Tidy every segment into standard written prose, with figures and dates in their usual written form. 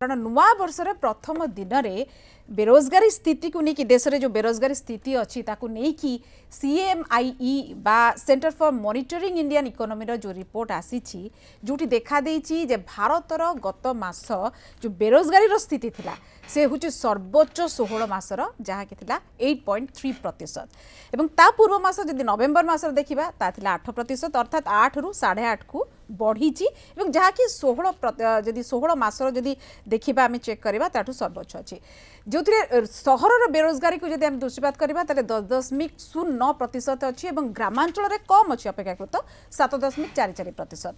कारण नुआ वर्ष प्रथम दिन में बेरोजगारी स्थिति को लेकिन देश में जो बेरोजगारी स्थिति अच्छी ताकू लेकिन CMIE बा centre for monitoring Indian economy जो रिपोर्ट आसी जो देखा देछि जे भारतर गत मास जो बेरोजगारी स्थिति थिला से हूँ सर्वोच्च 16 मासर जहाँ कि 8.3% एवं ता पूर्व मास जदि नवेम्बर मास देखा ता 8% अर्थात 8 रु 8.5 को बढ़ी जहाँ कि 16 मासर जदि देखा आम चेक करवा ताठू सर्वोच्च अच्छी जो सहर बेरोजगारी को जब दृष्टिपात करवा 10.09% अच्छी ग्रामांचल कम अच्छी अपेक्षाकृत 7.44%।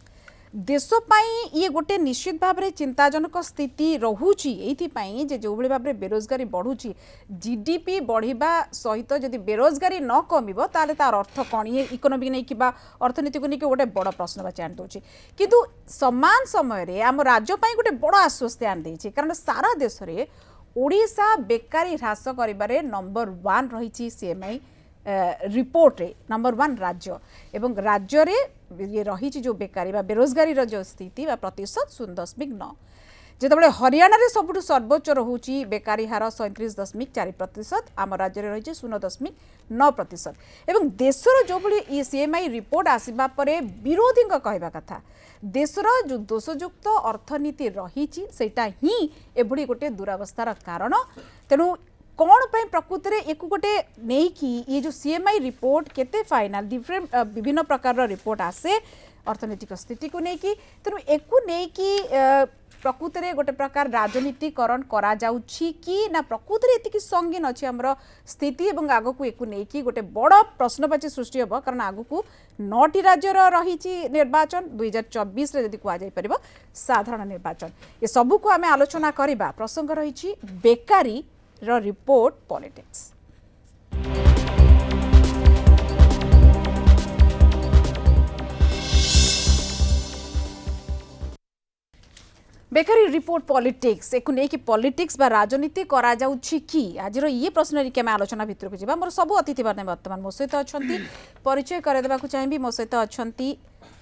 देशपाई ये गोटे निश्चित भाव में चिंताजनक स्थिति रोची ये जो भाव में बेरोजगारी बढ़ुची GDP बढ़िबा सहित जदि बेरोजगारी न कमिबो ताले तार अर्थ कौन ये इकोनॉमी नहीं कि अर्थनीति को लेकिन गोटे बड़ प्रश्नवाची आनी दूसरी किंतु समान समय आम राज्य गोटे बड़ आश्वस्ति आनी देछि कारण सारा देश में ओडिशा बेकारी ह्रास करिबारे नंबर 1 रही CMI रिपोर्ट रे नंबर 1 राज्य एवं राज्य रे ये रही जो बेकारी बेरोजगारी जो स्थिति प्रतिशत 0.9 जितेबाला हरियाणा रे सबुठ सर्वोच्च रोची बेकारी हार 37.4% आम राज्य में रही 0.9% एवं देशर जो भाई CMI रिपोर्ट आसवा परे विरोधी कहवा कथा देशर जो दोषयुक्त अर्थनीति रही ही एभली गोटे दुरावस्थार कारण तेणु कौन प्रकृति में एक गोटे नहीं कि ये जो CMI रिपोर्ट केते फाइनल डिफरेंट विभिन्न प्रकार रिपोर्ट आसे अर्थनैतिक स्थिति को लेकिन तेणु एक नहीं कि प्रकृति में गोटे प्रकार राजनीतिकरण करा जाउछि कि ना प्रकृति में एति संगीन अच्छी आमर स्थिति और आग को एक नहीं कि गोटे बड़ प्रश्नवाची सृष्टि हम कारण आग को 9टी राज्यर रही निर्वाचन 2024 रे यदि कहुपर साधारण निर्वाचन ये सबू को आम आलोचना करवा प्रसंग रही बेकारी रिपोर्ट पॉलिटिक्स। बेकारी रिपोर्ट पॉलिटिक्स एक नहीं कि पॉलिटिक्स बा राजनीति करा जाउछि कि आज ये प्रश्न के आलोचना भितर को जावा मोर सब अतिथि मैंने वर्तमान मो सहित अच्छा परिचय करदेवा चाहिए मो सहित अच्छा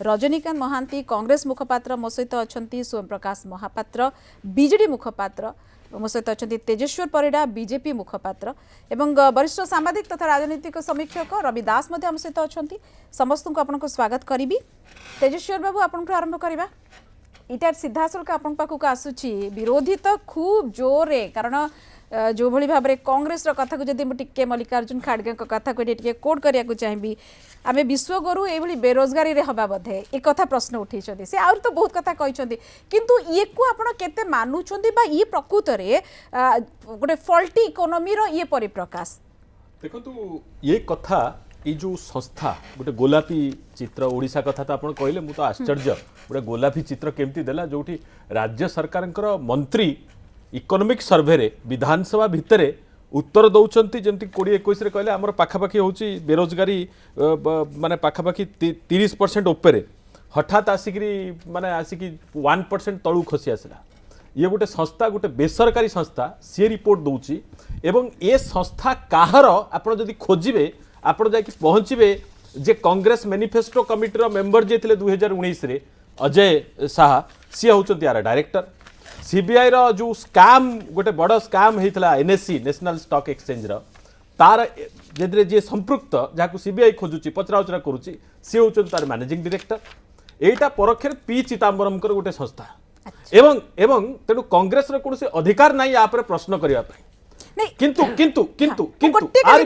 रजनीकांत महांती कांग्रेस मुखपात्र मो सहित अच्छा स्वयं प्रकाश महापात्र बीजेडी मुखपात्र मो सहित अच्छा तेजेश्वर परिडा बीजेपी मुखपात्र एवं वरिष्ठ सांबादिक तथा राजनीतिक समीक्षक रवि दास आम सहित अच्छा समस्त को आपको स्वागत करी। तेजेश्वर बाबू आपन आरंभ करवा इटा सीधा सड़क आपण पाखक आसुची विरोधी तो खूब जोरे कारण जो भली भाव में कांग्रेस कथा को जब मुझे मल्लिकार्जुन खड़गे कथा को कोट करने चाहिए आम विश्वगुरु ये बेरोजगारी रे हवा बोधे एक कथा प्रश्न उठे से आउर तो बहुत कथा कहते किंतु ये को आपण केते मानुछंती बा ये प्रकृत रे गोटे फल्टी इकोनॉमी रो ये परिप्रकाश देखो ये कथा ये जो संस्था गोटे गोलापी चित्र ओडिशा कथा तो आप कहले मुझे आश्चर्य गोटे गोलापी चित्र केमती देला जो राज्य सरकार मंत्री इकोनॉमिक सर्वे रे विधानसभा भितर उत्तर दौरान जमी 2021 कहले आमर पाखापाखि हूँ बेरोजगारी माने पाखापाखि 30% उपरे हठात आसिक माने आसिक 1% तलू खसी आसला ये गोटे संस्था गोटे बेसरकारी संस्था सी रिपोर्ट दौची एवं ए संस्था कहार आपड़ जदि खोजे आपड़ जा पहुँचे जे कांग्रेस मैनिफेस्टो कमिटीर मेंबर जे थे 2019 रे अजय साहा सी होती यार डायरेक्टर सीबीआई रो जो स्कैम गोटे बड़ स्कैम होता NSE नेशनल स्टॉक एक्सचेंज तार जे जे संपृक्त जहाँ सीबीआई खोजुची पचराउचरा करुच्ची सी होती तार मैनेजिंग डायरेक्टर एटा परोक्ष पी चिदम्बरम गोटे संस्था एवं एवं तेणु कांग्रेस कौन से अधिकार ना या प्रश्न करने किंतु किंतु किंतु किंतु आरि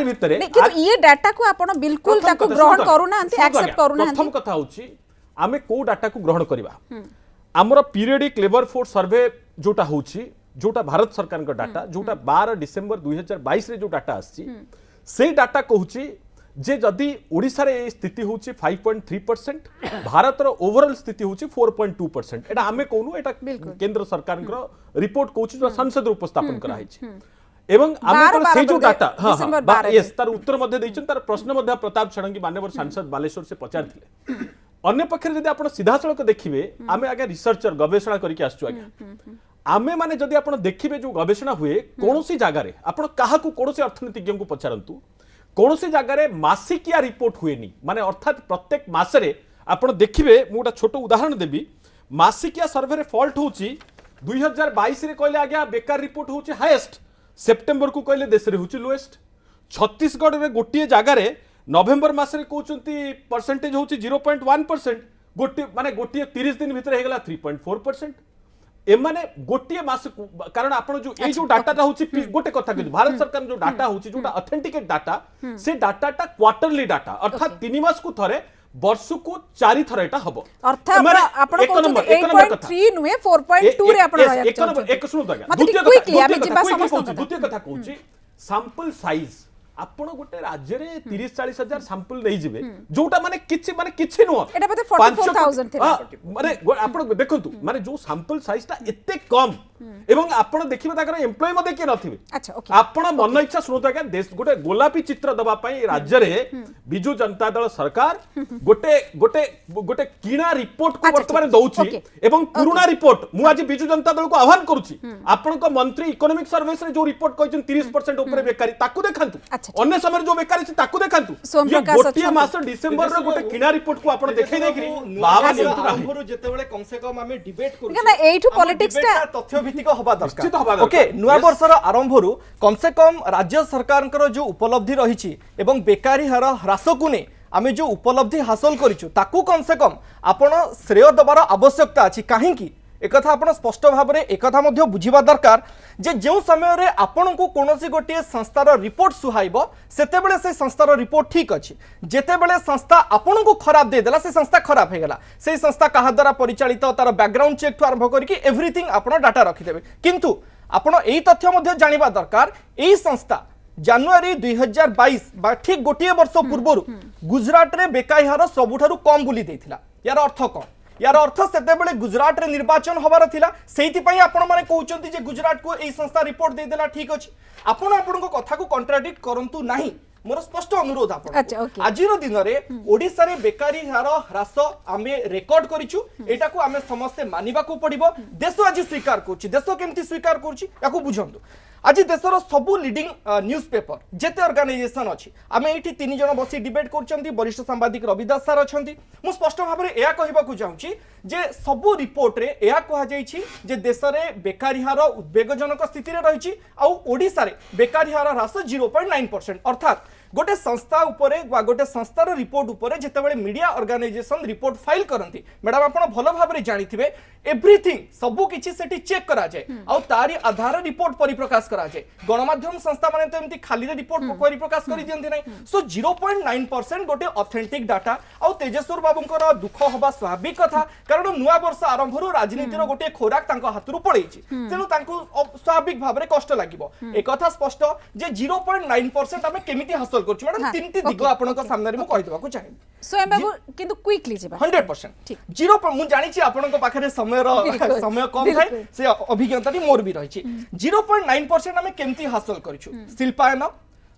भितरे ये डाटा को आपण बिल्कुल ताको ग्रहण करूना एक्सेप्ट करूना प्रथम कथा होची आमे को डाटा को ग्रहण करबा आमर पीरियडिक लेबर फोर्स सर्वे जोटा होची जोटा भारत सरकार का डाटा जोटा 12 डिसेंबर 2022 रे जो डाटा आसी से डाटा कहूची जे जदि ओडिशा रे स्थिति होची 5.3% भारत रो ओवरऑल स्थिति होची 4.2%। एटा आमे कोनु एटा केंद्र सरकार का रिपोर्ट कहूची जो संसद रे उपस्थापन करा हिची एवं आमे से जो डाटा हां यस तार उत्तर मध्ये दैछन तार प्रश्न मध्ये प्रताप षडंगी माननीय सांसद बालेश्वर से पचारथिले अन्य पक्षरे जदि आपण सीधा सड़क देखिबे आमे आगे रिसर्चर गवेषणा करके आछू आगे आमे माने जदि आपण देखिबे जो गवेषणा हुए कोनोसी जागा रे आपण काहा को कोनोसी अर्थनीतिज्ञ को पचारंतु कोनोसी जागा रे मासिकिया रिपोर्ट हुएनी माने अर्थात प्रत्येक मासरे आपण देखिबे मु गोटा छोटो उदाहरण देबी मासिकिया सर्वे रे फॉल्ट होची 2022 रे कहले आज्ञा बेकार रिपोर्ट होची हाईएस्ट, सेप्टेम्बर को कहले देश रे होची लोएस्ट। छत्तीसगढ़ रे गोटे जगह रे नवेम्बर मास रे कहउचंती परसेंटेज होची 0.1%, गोटे माने गोटे 30 दिन भितर हे गला 3.4%। एमाने गोटे मास कारण आपण जो ए जो डाटाटा होची गोटे कथा कि भारत सरकार जो डाटा होची जोटा ऑथेंटिकेट डाटा से डाटाटा क्वार्टरली डाटा अर्थात 3 मास को थरे वर्ष को 4 थर एटा हबो अर्थात आपण कहउछते 8.3 नुए 4.2 रे आपण रहया एक नंबर एक सुनो दगा द्वितीय कथा कहउची सैंपल साइज आपण गोटे राज्य रे 30-40 हजार सैंपल नै जिवे जोटा माने किछि नो एटा बते 44000 थिला माने आपण देखंतु माने जो सैंपल साइज ता एते कम एवं आपण देखिबे ताकर एम्प्लॉय मध्ये के नथिबे। अच्छा ओके आपण मन इच्छा सुनतो आज्ञा देश गोटे गोलापी चित्र दबा पई राज्य रे बिजू जनता दल सरकार गोटे गोटे गोटे किणा रिपोर्ट को वर्तमान दउची एवं पुराना रिपोर्ट मु आज बिजू जनता दल को आह्वान करूची आपण को मंत्री इकोनॉमिक सर्विस रे जो रिपोर्ट कहछन 30% ऊपर बेकारी ताकू देखंतु, अन्य समय जो बेकारी छै ताकू देखंतु। ये गोटे मास डिसेंबर रे गोटे किणा रिपोर्ट को आपण देखै देखि बाबा आरंभରୁ ଯେତେବେଳେ कम से कम ଆମେ डिबेट करू ना एठु पॉलिटिक्स ता तथ्य भित्तिक होबा दरकार। ओके नुआ वर्षर आरंभରୁ कम से कम राज्य सरकारଙ୍କର जो उपलब्धि रहिछि एवं बेकारी हार ह्रास को ने आमे जो उपलब्धि हासिल करिछु ताकू कम से कम आपण श्रेय दबार आवश्यकता अछि। काहे कि एकथा आपण स्पष्ट भाव में एक बुझा दरकार जे जो समय रे आपण को कोनोसी गोटे संस्थार रिपोर्ट सुहाइब सेतेबेले से संस्थार रिपोर्ट ठीक अछि, जेतेबेले संस्था आपण को खराब दे देला से संस्था खराब हे गला, से संस्था कहा द्वारा परिचालित तार बैकग्राउंड चेक ठु आरंभ करके एवरीथिंग आपण डाटा रखि देबे। किंतु आपण एई तथ्य मध्ये जानिबा दरकार एई संस्था जनवरी 2022 बा ठीक गोटे वर्ष पूर्व गुजरात रे बेकारी हार सबुठारु कम बुली देथिला। यार अर्थ कोन? यार अर्थ सेतेबेले गुजरात रे निर्वाचन होबार थिला, सेहिति पई आपण माने कहउचंती जे गुजरात को एई संस्था रिपोर्ट दे देला ठीक अछि। आपण आपनको कथा को कॉन्ट्राडिक्ट करंतु नाही, मोर स्पष्ट अनुरोध आपण आजिरो दिन रे ओडिसा रे बेकारी हार ह्रास आमे रेकॉर्ड करिछु, एटा को आमे समस्त मानिबा को पड़िबो। देश आज स्वीकार करछि, देश केमति स्वीकार करछि याकू बुझंतु। आज देशर सबु लीडिंग न्यूज पेपर जेते ऑर्गेनाइजेशन अछि आमे एठी 3 जण बसी डिबेट करछंती, वरिष्ठ सांबादिक रविदास सर अछंती। मु स्पष्ट भाबरे एया कहिबा को चाहूची जे सबु रिपोर्ट रे एया कहा जाईछि जे देश रे बेकारी हार उद्वेगजनक स्थिति रे रहिछि आ ओडिसा रे बेकारी हार ह्रास 0.9%। अर्थात गोटे संस्था उपरे वा गोटे संस्थार रिपोर्ट उपरे जेतेबेले मीडिया ऑर्गेनाइजेशन रिपोर्ट फाइल करंती मैडम आपण भलो भाबरे जानिथिबे एवरीथिंग सबु किछि सेठी चेक करा जाय आ तारी आधार रिपोर्ट परिप्रकाश करा जाय। गणमाध्यम संस्था माने तो एमती खाली रे रिपोर्ट परिप्रकाश करि दियंती नै। सो 0.9% गोटे ऑथेंटिक डाटा आ तेजस्वर बाबूंकर दुख होबा स्वाभाविक कथा, कारण नुआ वर्ष आरंभरू राजनीतिर गोटे खोराक तांको हातरू पळैछि, तेनु तांको स्वाभाविक भाबरे कष्ट लागिबो। एक कथा स्पष्ट जे 0.9% आमे केमिति हासिल करछु मैडम, तीनटी दिगो आपनका सामने रे मु कहि देबा को चाहे। स्वयं बाबू किंतु क्विकली जेबा 100% 0 मु जानि छी आपनका पाखरे समय कम थाए से अभिज्ञता मोर भी रही। 0.9% आमे केमती हासिल करिछु शिल्पायन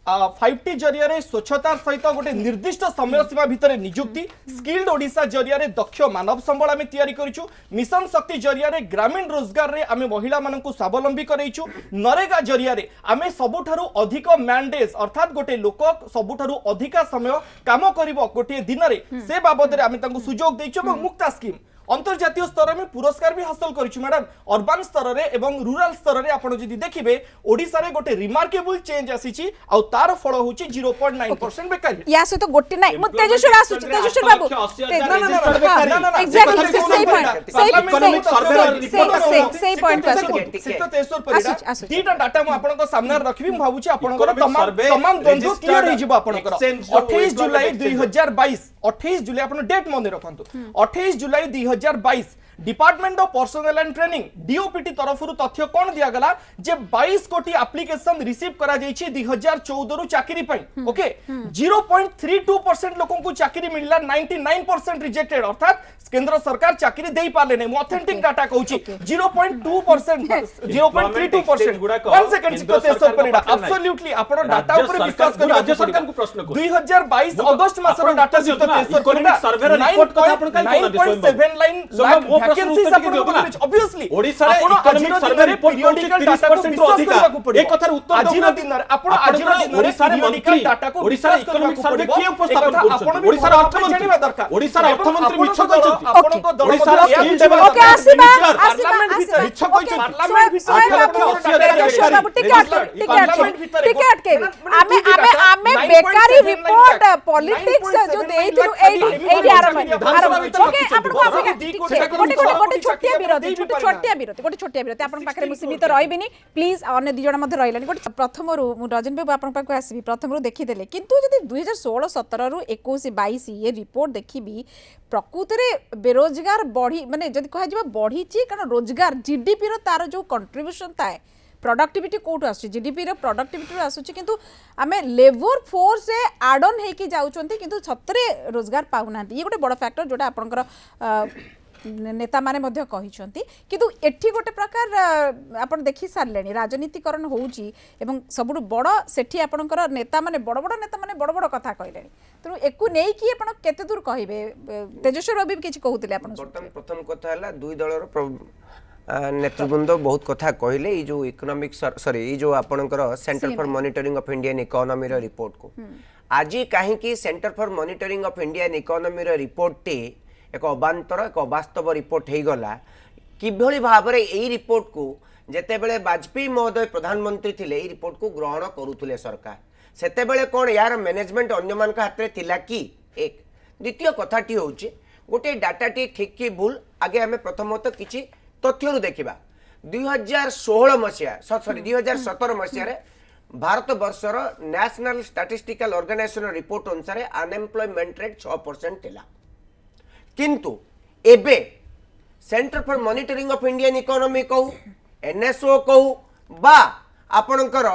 5T जरिया रे स्वच्छता सहित गोटे निर्दिष्ट समय सीमा भितर नियुक्ति, स्किल्ड ओडिशा जरिया रे दक्ष मानव संबल आमे तयारी करिछु, मिशन शक्ति जरिया रे ग्रामीण रोजगार रे आमे महिला मानकु स्वावलंबी करैछु, नरेगा जरिया रे आमे सबुठारु अधिक मैंडेज अर्थात गोटे लोक सबुठारु अधिक समय काम करिवो गोटे दिन रे से बाबद रे आमे तांकु सुजोग दैछु एवं मुक्ता स्कीम अंतर्जातीय स्तर में पुरस्कार भी हासिल करिछु मैडम। अर्बन स्तर रे एवं रूरल स्तर रे आपण जदि देखिबे ओडिसा रे गोटे रिमार्केबल चेंज आसीची आ तार फल होची 0.9% बेकारी। या से तो गोटे नै म तेजस्वर आसुची, तेजस्वर बाबू ना एग्जैक्टली सही पॉइंट सही पॉइंट तेजस्वर परिडा दीटा डाटा म आपन को सामने रखबी म भाबुची आपन को तमाम द्वंद्व क्लियर हे जिवो आपन को। 28 जुलाई 2022 28 जुलाई आपन डेट मन रखंतु 28 जुलाई 2022 department of personal and training DOPT तरफ तथ्य कौन दिया गला जे 22 कोटी एप्लीकेशन रिसीव करा जायछि 2014 रु चाकरी पई। ओके 0.32% लोगों को चाकरी मिलला, 99% रिजेक्टेड अर्थात केंद्र सरकार चाकरी देई पाले नै। ऑथेंटिक डाटा कहूची 0.2% 0.32% one second Tejaswar Parida absolutely आपण डाटा ऊपर विश्वास करी राज्य सरकार को प्रश्न को 2022 अगस्त मासर डाटा तेजस्वर परिडा सर्वे रिपोर्ट कथा आपण काई 9.7 लाइन सोमबाबू, ମୋ ପ୍ରଶ୍ନର वैकेंसीज ଉତ୍ତର ଟିକେ आपण ଦିଅ को ନା। मिलୁଛି ऑब्वियसली ଓଡ଼ିଶାରେ ଇକୋନୋମିକ୍ ସର୍ଭେ ରିପୋର୍ଟ କହୁଛି 30% ରୁ ଅଧିକା ଏ କଥାର ଉତ୍ତର ଆଜିର ଦିନରେ ଆପଣ ଆଜିର ଦିନରେ ଓଡ଼ିଶାରେ ମନ୍ତ୍ରୀ ଓଡ଼ିଶାରେ ଇକୋନୋମିକ୍ ସର୍ଭେ କିଏ ଉପସ୍ଥାପନ କରୁଛନ୍ତି ଓଡ଼ିଶାର ଅର୍ଥମନ୍ତ୍ରୀ ଜାଣିବା ଦରକାର ଓଡ଼ିଶାର ଅର୍ଥମନ୍ତ୍ରୀ ମିଛ କହିଛନ୍ତି ଆପଣଙ୍କ ଦଳ ଓଡ଼ିଶାର ମଧ୍ୟ ସ୍କିଲ୍ ଏହା ଡେଭଲପମେଣ୍ଟ ଓକେ ଆସିବା ପାର୍ଲାମେଣ୍ଟ ଭିତରେ ମିଛ କହିଛନ୍ତି ପାର୍ଲାମେଣ୍ଟ ଭିତରେ ଟିକେ अटके आमे बेकारी रिपोर्ट पॉलिटिक्स जो देइथिलु एई आरंभ ओके आपन को गोटे छोटिया विरोधी आपन पाखरे मु सीमित रहबिनी प्लीज अन्य दि जण मध्ये रहिलानी गोटे प्रथमरु मु रजन बाबू आपन पाखो आसीबी प्रथमरु देखि देले किंतु जदि 2016 17 रु 21 22 ये रिपोर्ट देखिबी प्रकृति रे बेरोजगार बढ़ी माने जदि कह जबा बढ़ी ची कारण रोजगार जीडीपी रो तार जो कंट्रीब्यूशन ताए प्रोडक्टिविटी कोट आसुची जीडीपी रो प्रोडक्टिविटी आसुची किंतु आमे लेबर फोर्स रे एड ऑन हेकी जाउचंती किंतु सतरे रोजगार पाउना ये गोटे बड़ फैक्टर जोटा आपनकर नेता माने मध्य कहिसंती किंतु एठी गोटे प्रकार आपण देखि सारलेनी राजनीतिकरण होउची एवं सबुडु बड़ सेठी आपनकर नेता माने बड़ बड़ कथा कहलेनी तेणु एकु नै कि आपण केते दूर कहिबे तेजस्वी रवि किछि कहउतिले आपण प्रथम कथा हला दुई दलर नेतृवृंद बहुत कथा कहले ये जो इकोनॉमिक सॉरी ये जो आपनकर centre for monitoring of Indian economy रो रिपोर्ट को आज कहीं कि centre for monitoring of Indian economy रो रिपोर्ट टे एक अबांतर एक अवास्तव रिपोर्ट हो गला किभली भाव में यही रिपोर्ट को जेते बेले वाजपेयी महोदय प्रधानमंत्री थिले यही रिपोर्ट को ग्रहण करुले सरकार सेते बेले कौन यार मैनेजमेंट अन्य मान हाथ में थिला कि एक द्वितीय कथाटी होउची गोटे डाटाटी ठीक कि भूल आगे आम प्रथमतः किसी तथ्य देखा 2016 मसीहा सॉरी 2017 मसीह भारत वर्षर नेशनल स्टैटिस्टिकल ऑर्गेनाइजेशन रिपोर्ट अनुसार अनएम्प्लॉयमेंट रेट 6% थिला किंतु एबे centre for monitoring of Indian economy कहू एनएसओ कहू बा आपणकर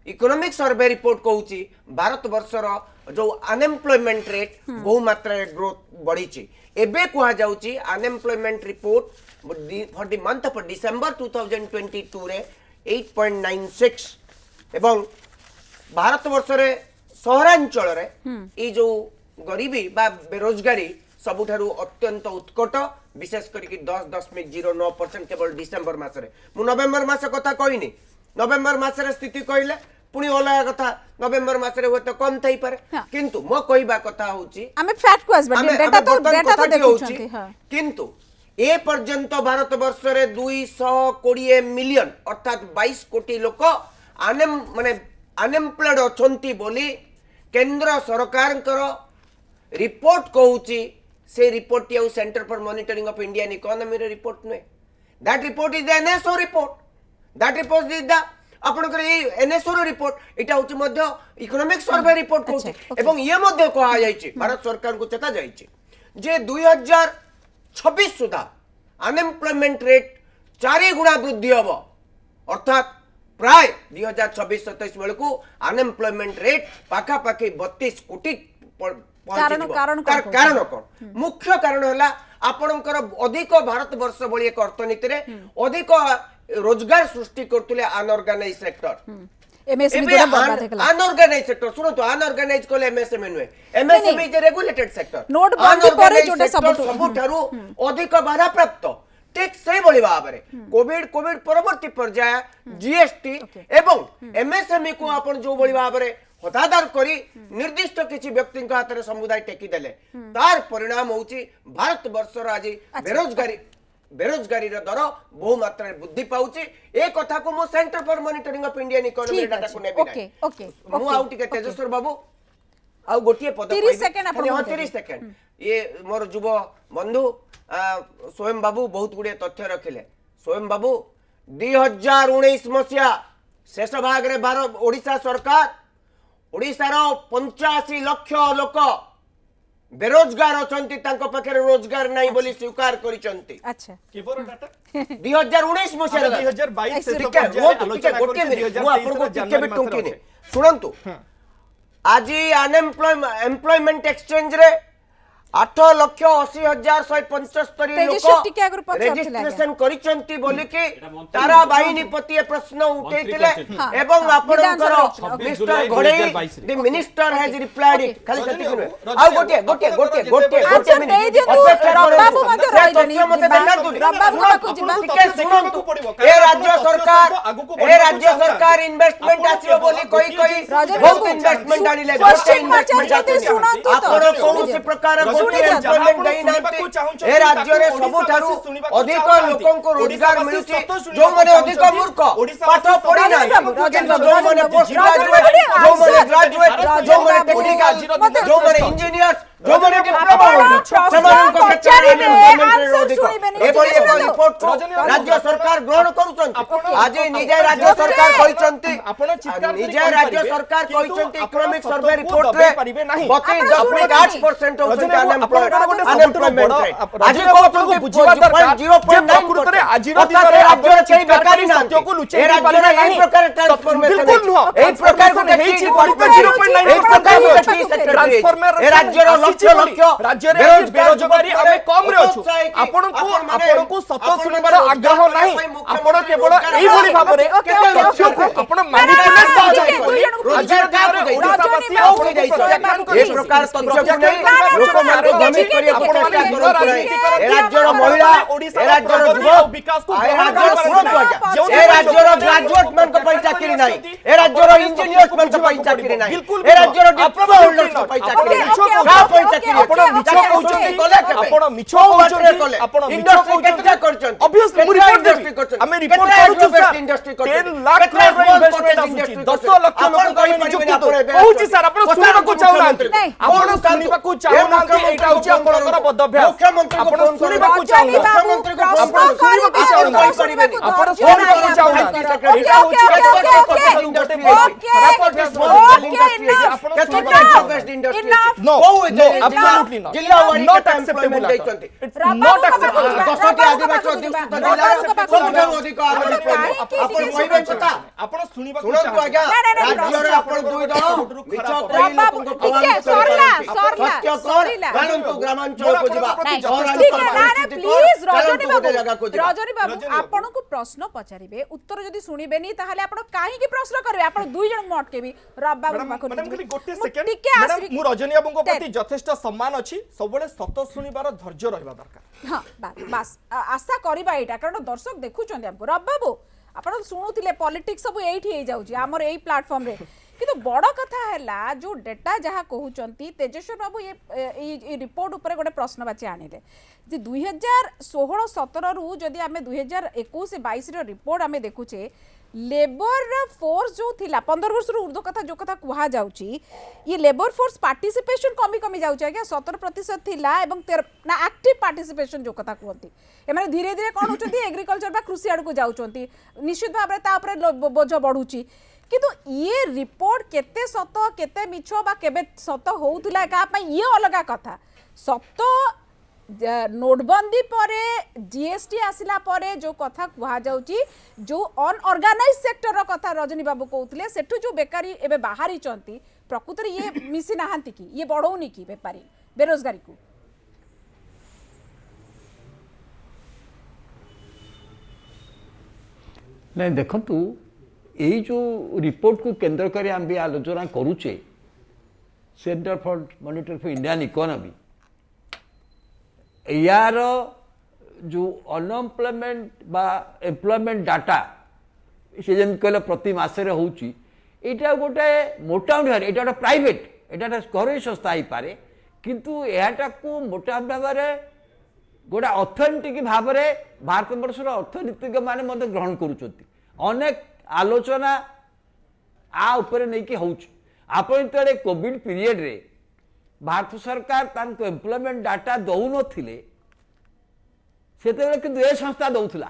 इकोनॉमिक सर्वे रिपोर्ट कहूची भारत वर्षर जो अनएम्प्लॉयमेंट रेट बहु मात्रा ग्रोथ बढ़ी एबे कहा जाउची unemployment report for the month of December 2022 रे 8.96 एवं भारत वर्ष रे सहरांचल रे ई जो गरीबी बा बेरोजगारी सबुठारु अत्यंत उत्कट विशेष करके 10.09% केवल डिसेंबर मासरे मु नवेम्बर मास कथा कहनी नवेम्बर मासरे स्थिति कहले पुणी अलग कथा नवेम्बर मासरे हुए तो कम थई पारे किंतु मो कहबा कथा होची हमें फैक्ट को आसबा डेटा तो देखुछंती हां किंतु ए पर्यंत भारत वर्ष रे 220 मिलियन अर्थात 22 कोटी लोक अनएम्प्लॉयड अछंती बोली केंद्र सरकारकर रिपोर्ट कहूची से रिपोर्ट या centre for monitoring of Indian economy रे रिपोर्ट नुए that report is the NSO report that report is the आपनकर ए एनएसओ रो रिपोर्ट इटा होची मध्य इकोनॉमिक सर्वे रिपोर्ट कहूची एवं ये मध्य कहा जायछि भारत सरकार को चेता जायछि जे 2026 सुधा अनएम्प्लॉयमेंट रेट 4 गुणा वृद्धि हबो अर्थात प्राय 2026-27 बेलू अनएम्प्लॉयमेंट रेट पाखा पाखी 32 कोटी कारण कौन मुख्य कारण है आपणकर अधिक भारत वर्ष भली एक अर्थनीति रे अधिक रोजगार सृष्टि करतुले अनऑर्गेनाइज सेक्टर अनऑर्गेनाइज सेक्टर सुनो तो अनऑर्गेनाइज कोले एमएसएमई नुए MSME is regulated sector unorganise sector सबुठारु अधिक बाधा प्राप्त ठीक से भली भाव में कोविड परवर्ती पर्याय जीएसटी एवं एमएसएमई को आपण जो भली भाव में हतादार करी निर्दिष्ट किसी व्यक्ति हाथ में समुदाय टेकी देले तार परिणाम होची भारत वर्षर आज बेरोजगारी दर बहु मात्रा वृद्धि पाउची ए कथा को मो centre for monitoring of Indian economy data को नेबी नै मु आउ टिके तेजस्वर बाबू आउ गोटिए पद 30 सेकंड अपन 30 सेकंड ये मोर युव बंधु स्वयं बाबू बहुत गुड़े तथ्य रखिले स्वयं बाबू 2019 मसिया शेष भाग रे ओडिशा सरकार ओडिशार 85 लाख लोक बेरोजगार अछंती तांको पाखे रोजगार नहीं बोली स्वीकार करिसंती अच्छा केबर डाटा 2019 मसिया 2022 से गोटे मिनिट मु आपन को टिके भी टुंकीनी सुनंतु आज एम्प्लॉयमेंट एक्सचेंज रे 8,80,175 लोक रेजिस्ट्रेशन करिसंती बोली कि तारा बाहिनी पति प्रश्न उठैतिले एवं आपनकर mister Ghodai the minister has replied खाली सती आ गोटे मिनिट अपेक्षा ତଥ୍ୟ ମତେ ଦେଖାନ୍ତୁ ରବାବୁ ପାଖକୁ ଯିବା ଟିକେ ଶୁଣନ୍ତୁ ଏ ରାଜ୍ୟ ସରକାର ଇନଭେଷ୍ଟମେଣ୍ଟ ଆସିବ ବୋଲି କହି ବହୁତ ଇନଭେଷ୍ଟମେଣ୍ଟ ଆଣିଲେ ଗୋଟେ ଇନଭେଷ୍ଟମେଣ୍ଟ ଆପଣ କୌଣସି ପ୍ରକାର ଗୋଟେ ଏମ୍ପ୍ଲୟମେଣ୍ଟ ଦେଇନାହାନ୍ତି ଏ ରାଜ୍ୟରେ ସବୁଠାରୁ ଅଧିକ ଲୋକଙ୍କୁ ରୋଜଗାର ମିଳୁଛି ଯୋଉମାନେ ଅଧିକ ମୂର୍ଖ ପାଠ ପଢିନାହାନ୍ତି କିନ୍ତୁ ଯୋଉମାନେ ପୋଷ୍ଟ ଗ୍ରାଜୁଏଟ ଯୋଉମାନେ ଗ୍ରାଜୁଏଟ ଯୋଉମାନେ ଟେକ୍ନିକାଲ ଯୋଉମାନେ ଇଞ୍ଜିନିୟର ଯୋଉମାନେ ଡିପ୍ଲୋମା ସେମାନଙ୍କ କ୍ଷେତ୍ରରେ ଏଭଳି ଏକ ରିପୋର୍ଟ ରାଜ୍ୟ ସରକାର ଗ୍ରହଣ କରୁଛନ୍ତି ଆଜି ନିଜେ ରାଜ୍ୟ ସରକାର କହିଛନ୍ତି ଇକୋନୋମିକ ସର୍ଭେ ରିପୋର୍ଟରେ 10.8% ହଉଛନ୍ତି ଅନଏମ୍ପ୍ଲୟମେଣ୍ଟ ଆଜି କହୁଛନ୍ତି 0.9% ଆଜିର ଦିନରେ ରାଜ୍ୟରେ କେହି ବେକାରୀ ନାହାନ୍ତି ଏ ରାଜ୍ୟରେ ଏହି ପ୍ରକାର ଟ୍ରାନ୍ସଫରମେସନ ଏହି ପ୍ରକାର ଗୋଟେ ହେଇଛି 0.9% ଏ ରାଜ୍ୟର ଲକ୍ଷ ଲକ୍ଷ ରାଜ୍ୟରେ ବେରୋଜଗାରୀ ଆମେ କମ ରେ ଅଛୁ ଆପଣଙ୍କୁ ସତ ଶୁଣିବାର ଆଗ୍ରହ ନାହିଁ ଆପଣ କେବଳ ଏଇଭଳି ଭାବରେ ତଥ୍ୟକୁ ଆପଣ ମ୍ୟାନିପୁଲେଟ୍ କରୁଛନ୍ତି ରାଜ୍ୟର ଦିନରେ ଓଡ଼ିଶାବାସୀ ଆପଣ ଏ ପ୍ରକାର ତଥ୍ୟକୁ ନେଇ ଲୋକମାନଙ୍କୁ ଧମକ କରିବାକୁ ଚେଷ୍ଟା କରନ୍ତୁ ଏ ରାଜ୍ୟର ମହିଳା ଏ ରାଜ୍ୟର ଯୁବ ବିକାଶକୁ ଏ ରାଜ୍ୟର ଗ୍ରାଜୁଏଟ ମାନଙ୍କ ପାଇଁ ଚାକିରି ନାହିଁ ଏ ରାଜ୍ୟର ଇଞ୍ଜିନିୟର୍ସ ମାନଙ୍କ ପାଇଁ ଚାକିରି ନାହିଁ ଏ ରାଜ୍ୟର ଡିପ୍ଲୋମା ହୋଲ୍ଡର୍ସ ପାଇଁ ଚାକିରି ନାହିଁ କାହା ପାଇଁ ଚାକିରି ଆପଣ ମିଛ କହୁଛନ୍ତି ଆପଣ ମିଛ କହୁଛନ୍ତି ଆପଣ ଇଣ୍ଡଷ୍ଟ୍ରି କେତେଟା କରିଛନ୍ତି obviously ମୁଁ ରିପୋର୍ଟ ଦେବି ଆମେ ରିପୋର୍ଟ କରୁଛୁ ସାର୍ 10 ଲାখ ର ଇନଭେଷ୍ଟମେଣ୍ଟ ଆସୁଛି 10 ଲକ୍ଷ ଲୋକଙ୍କ ପାଇଁ ନିଯୁକ୍ତି କହୁଛି ସାର୍ ଆପଣ ଶୁଣିବାକୁ ଚାହୁଁନାହାନ୍ତି ଆପଣ ଶୁଣିବାକୁ ଚାହୁଁନାହାନ୍ତି ଏଇଟା ହେଉଛି ଆପଣଙ୍କର ବଦଭ୍ୟାସ ଆପଣ ଶୁଣିବାକୁ ଚାହୁଁନାହାନ୍ତି ଆପଣ ଶୁଣିବାକୁ ଚାହୁଁନାହାନ୍ତି ଆପଣ ଶୁଣିବାକୁ ଚାହୁଁନାହାନ୍ତି ଏଇଟା ହେଉଛି No, absolutely not. Not acceptable. It's not acceptable. ଆପଣ ଶୁଣିବାକୁ ରଜନୀ ବାବୁ ଆପଣଙ୍କୁ ପ୍ରଶ୍ନ ପଚାରିବେ ଉତ୍ତର ଯଦି ଶୁଣିବେନି ତାହେଲେ ଆପଣ କାହିଁକି ପ୍ରଶ୍ନ କରିବେ ଆପଣ ଦୁଇ ଜଣ ମୁଁ ଅଟକେବି ମୁଁ ରଜନୀ ବାବୁଙ୍କ ପ୍ରତି ଯଥେଷ୍ଟ ସମ୍ମାନ ଅଛି ସବୁବେଳେ ସତ ଶୁଣିବାର ଧୈର୍ଯ୍ୟ ରହିବା ଦରକାର ହଁ ବାସ୍ ଆଶା କରିବା ଏଇଟା କାରଣ ଦର୍ଶକ ଦେଖୁଛନ୍ତି ଆମକୁ ରବ ବାବୁ ଆପଣ ଶୁଣୁଥିଲେ ପଲିଟିକ୍ସ ସବୁ ଏଇଠି ହେଇଯାଉଛି ଆମର ଏଇ ପ୍ଲାଟଫର୍ମରେ କିନ୍ତୁ ବଡ଼ କଥା ହେଲା ଯେଉଁ ଡେଟା ଯାହା କହୁଛନ୍ତି ତେଜସ୍ୱର ବାବୁ ଏ ରିପୋର୍ଟ ଉପରେ ଗୋଟେ ପ୍ରଶ୍ନବାଚୀ ଆଣିଲେ ଯେ 2016-17ରୁ ଯଦି ଆମେ 2021-22ର ରିପୋର୍ଟ ଆମେ ଦେଖୁଛେ लेबर फोर्स जो थिला 15 वर्ष ऊर्ध्व कथा जो कथा कुहा जाउची ये लेबर फोर्स पार्टिसिपेशन कमी कमी जाउची आज्ञा 17% थिला एवं ना एक्टिव पार्टिसिपेशन जो कथा कहती एमाने धीरे धीरे कोन होचंती एग्रीकल्चर बा कृषि आड़ को जाउचंती निश्चित भाबरे ता ऊपर बोझ बढ़ुची किंतु ये रिपोर्ट केते सत केते मिछ बा केबे सत होउथिला का पई ये अलगा कथा सत नोटबंदी पर जीएसटी आसिला परे जो कथा कुहा जाउची जो अनऑर्गेनाइज सेक्टर रो कथा रजनी बाबू कहउथिले सेठु जो बेकारी एबे बाहरी चंती प्रकृति ये मिसी नाहंती की ये बढ़ौनी की बेपारी बेरोजगारी को नहीं देखंतु यही जो रिपोर्ट को केंद्र करी आम भी आलोचना करुचे centre for monitoring for Indian economy यार जो अनएम्प्लॉयमेंट बा एम्प्लॉयमेंट डाटा से जमी कहले प्रति मासरे होउची एटा गोटे मोटा एटा गोटे प्राइवेट एटा घरोई संस्था ही पारे किंतु एटा को मोटा भाव गोटे अर्थनीतिक भाव भारत वर्षर अर्थनीतिक माने मते ग्रहण करुचंती अनेक आलोचना आ ऊपर नहीं कि होउची आपण तळे कोविड पीरियड रे भारत सरकार तांको एम्प्लॉयमेंट डाटा दउ नथिले सेते किंतु ए संस्था दउथला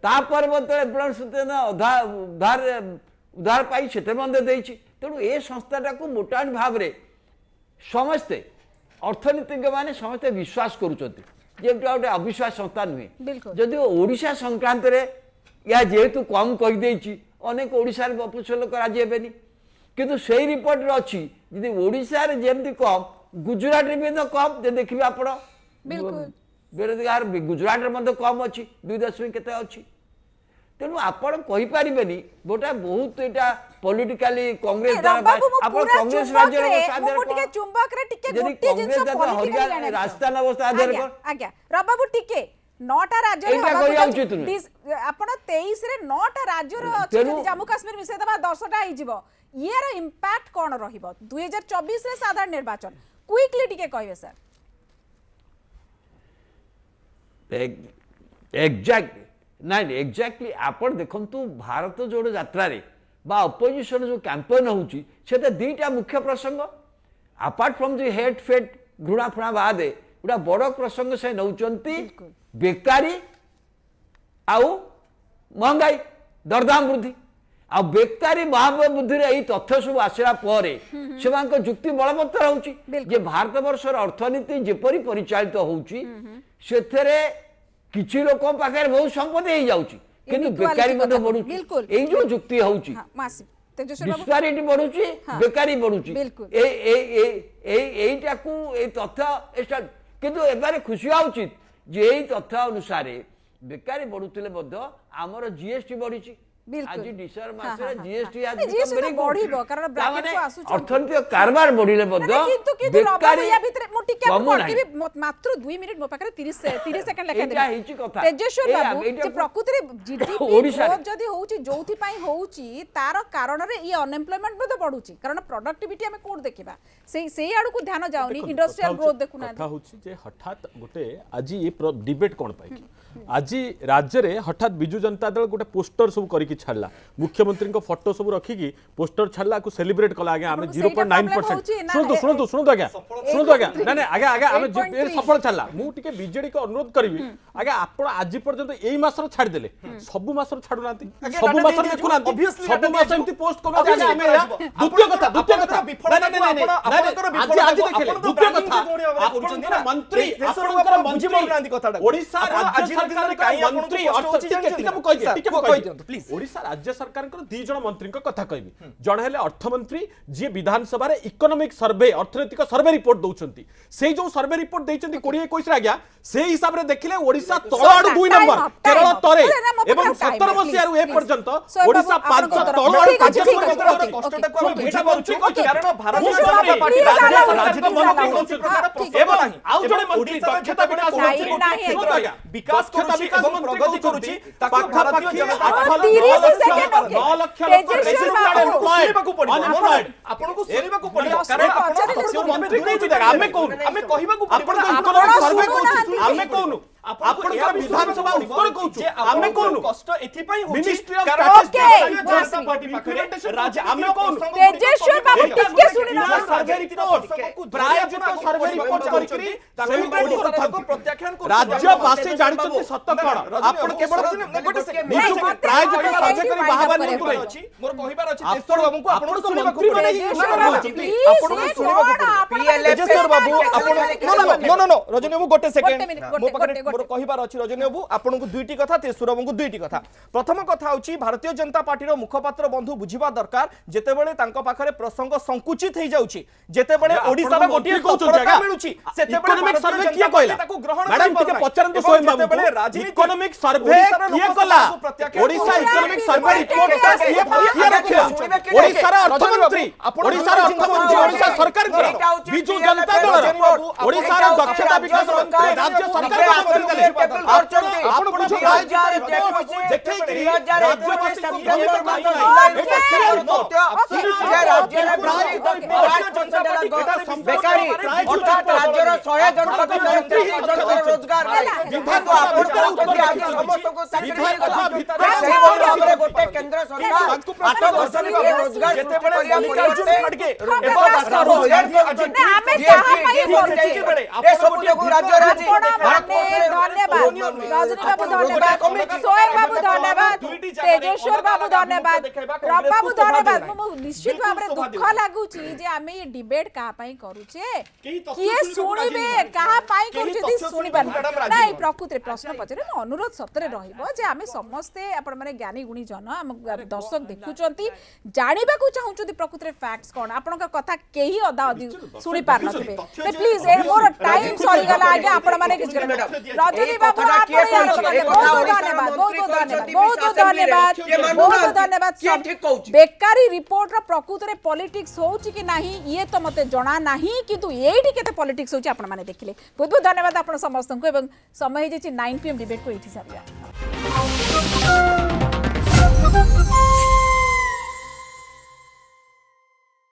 तापर मते एम्प्लॉयमेंट सूचना उधार पाई सेते बंद देइछि तेणु ए संस्थाटा को मोटान भाव रे समस्ते अर्थनीतिज्ञ माने समस्ते विश्वास करूचंती जे गोटे अविश्वास संस्था नुहे जदि ओडिशा संक्रांत रे या जेहेतु कम कहि देइछि अनेक ओडिशा रे प्रपोजल करा जेबेनी किंतु सेही रिपोर्ट रे अछि यदि ओडिशा रे जेमति कम गुजरात रे भी कम जे देखिबे आपण बिल्कुल बेरोजगार गुजरात रे मध्य कम अछि 2 केते अछि तेणु आपण कहि पारिबेनी गोटा बहुत एटा पॉलिटिकली कांग्रेस बाबू मु आपण पूरा कांग्रेस चुंबक राज्य रे अवस्था मु टिके चुंबक रे टिके यदि गोटे कांग्रेस जिंस जाता हरियाणा राजस्थान अवस्था आधार आज्ञा पर आज्ञा बाबू टिके 9टा राज्य रे एइटा करिया उचित नुहे। आपण 23 रे 9टा राज्य रे अछि तेणु- जदि जम्मू काश्मीर मिसे दबा 10टा आइ जिवो यार इंपैक्ट कोन रहिबो 2024 रे साधारण निर्वाचन क्विकली टिके कहबे सर। एग्जैक्ट नहीं एग्जैक्टली आपण देखंतु भारत जोड़ यात्रा रे बा अपोजिशन जो कैंपेन होउची सेते दुईटा मुख्य प्रसंग अपार्ट फ्रॉम द हेट फेट घृणा फुणा बादे गोटा बड़ प्रसंग से नौचंती बेकारी आउ महंगाई दरदाम वृद्धि आ बेकारी महावृद्धि रे तथ्य सब आसला पर से जुक्ति बलवत्तर होउची जे भारत वर्षर अर्थनीति जेपरी परिचालित होउची सेथरे किछि लोक पाखे बहुत संपत्ति हो जाउची किंतु बेकारी मध्य बढ़ुची एई जो जुक्ति होउची डिस्पैरिटी बढ़ुची बेकारी बढ़ुची एईटा को ए तथ्य किंतु एबारे खुशी उचित जे एई तथ्य अनुसार बेकारी बढ़ुतिले मध्य हमर जीएसटी बढ़िची आज डिसेंबर मास रे जीएसटी आज जीएसटी बढ़िबो कारण ब्रैकेट को आसु अर्थनीतिक कारबार बढ़िले मध्य बेकारी या भितर मु टिके करबी मात्र 2 मिनिट मो पाखरे 30 सेकंड लेखा एटा हिची कथा तेजस्वर बाबू जे प्रकृति रे जीडीपी ग्रोथ जदी होउची जोथि पई होउची तार कारण रे ई अनएम्प्लॉयमेंट मध्ये बढ़ुची कारण प्रोडक्टिविटी हमें कोड देखिबा सेही आडू को ध्यान जाउनी इंडस्ट्रियल ग्रोथ देखुना कथा होची जे हठात गोटे आज ये डिबेट कोन पाई आज राज्य रे हठात बिजू जनता दल गोटे पोस्टर सब करिकि छाडला मुख्यमंत्री को फोटो सब रखिकी पोस्टर छाडला को सेलिब्रेट कला आगे आमे 0.9% सुनतो आगे ना ना आगे आमे सफल छाडला मु टिके बीजेडी को अनुरोध करबी आगे आपण आज पर्यंत एई मासर छाड देले सब मासर छाडू नांती सब मासर देखु नांती सब मास एमती पोस्ट करो आगे आमे द्वितीय कथा ना आज देखले द्वितीय कथा आपनकर मंत्री आपनकर मंत्री ओडिसा राज्य मंत्री ओडिशा राज्य सरकार दी जन मंत्री कथा कहबी जन हेले अर्थमंत्री जी विधानसभा रे इकोनॉमिक सर्वे अर्थनैतिक सर्वे रिपोर्ट दउछंती से जो सर्वे रिपोर्ट देइछंती 2021 रे आज्ञा से हिसाब रे देखिले ओडिशा तळाडू 2 नंबर केरल तरे एवं 17 मसिया रु ए पर्यंत ओडिशा 5 तळाडू कष्टटा को हम भेटा पहुंची कारण भारतीय जनता पार्टी राज्य मंत्री एवं आउ जने मंत्री दक्षता विकास मंत्री विकास करुची एवं प्रगति करुची ताकू Bharatiya Janata party 30 second 9 lakh सुनिबाकू पड़िबो unemployed आपनको सुनिबाकू पड़िबो कारण आपण मंत्री कहू आमे कहिबाकू आपण इकोनॉमिक सर्वे कहू आमे कहू आपनकर विधानसभा उत्तर कहू आमे कहू कष्ट एथि पई होची मिनिस्ट्री ऑफ जनता पार्टी पाखरे राज्य आमे कहू तेजस्वर बाबू टिके सुनि ना सर्वे रिपोर्ट प्रायोजित सर्वे रिपोर्ट करिकरी सेलिब्रेट कथा को प्रत्याख्यान को राज्यवासी जानिछन सत्य कोन आपण केवल निजु प्रायोजित राज्य करी बाहाबानी को अछि मोर कहिबार अछि तेजस्वर बाबू को आपण सुनिबाकू पड़े आपण सुनिबाकू तेजस्वर बाबू आपण नो रजनी बाबू गोटे सेकंड मो पाखरे मोर कहिबार अछि रजनी बाबू आपण को दुईटी कथा तेजस्वर बाबू को दुईटी कथा प्रथम कथा होछि भारतीय जनता पार्टी रो मुखपात्र बंधु बुझिबा दरकार जेतेबेले तांको पाखरे प्रसंग संकुचित हे जाउछि जेतेबेले ओडिसा रो गोटिए सफलता मिलुछि सेतेबेले इकोनॉमिक सर्वे किए कहला ताको ग्रहण मैडम टिके पचरंतु स्वयं बाबू इकोनॉमिक सर्वे किए कला ओडिसा इकोनॉमिक सर्वे रिपोर्ट ता किए रखिला ओडिसा रो अर्थमंत्री ओडिसा सरकार के बिजू जनता दल ओडिसा रो दक्षता विकास मंत्री राज्य सरकार आपण बुझो देखै कि राज्यवासी सेप्टेम्बर मास बेकारी अर्थात राज्यर 100 जन रोजगार गोटे केंद्र सरकार 8 वर्ष रोजगार तेजस्वर बाबू धन्यवाद रब बाबू धन्यवाद निश्चित भाव में दुख लागुची जे आमे ये डिबेट कहा पई करूचे किए सुनिबे कहा पई करूचे दी सुनि पार नाही प्रकृति प्रश्न पचरे अनुरोध सतरे रहिबो जे आमे समस्ते आपण माने ज्ञानी गुणी जन हम दर्शक देखुचंती जानिबा को चाहुचंती प्रकृति फैक्ट्स कोन आपण का कथा केही अदा सुनि पार नथिबे प्लीज ए मोर टाइम सरी गला आगे आपण माने किछ रजनी बाबू कथाटा आप किए यार कहूची? करते, ए बहुत कथा बहुत ओडिशार धन्यवाद, मंत्री बहुत कहउछथि बहुत विश्व असेंबली रे, धन्यवाद किए बहुत मानुनांती? धन्यवाद किए ठीक कहउची? बेकारी रिपोर्ट रो प्रकृत रे पॉलिटिक्स होउची कि नाही ये तो मते जणा नाही किंतु एठी केते पॉलिटिक्स होउची आपण माने देखिले बहुत बहुत धन्यवाद आपण समस्त को एवं समय हे जे 9 PM डिबेट को एठी सारिया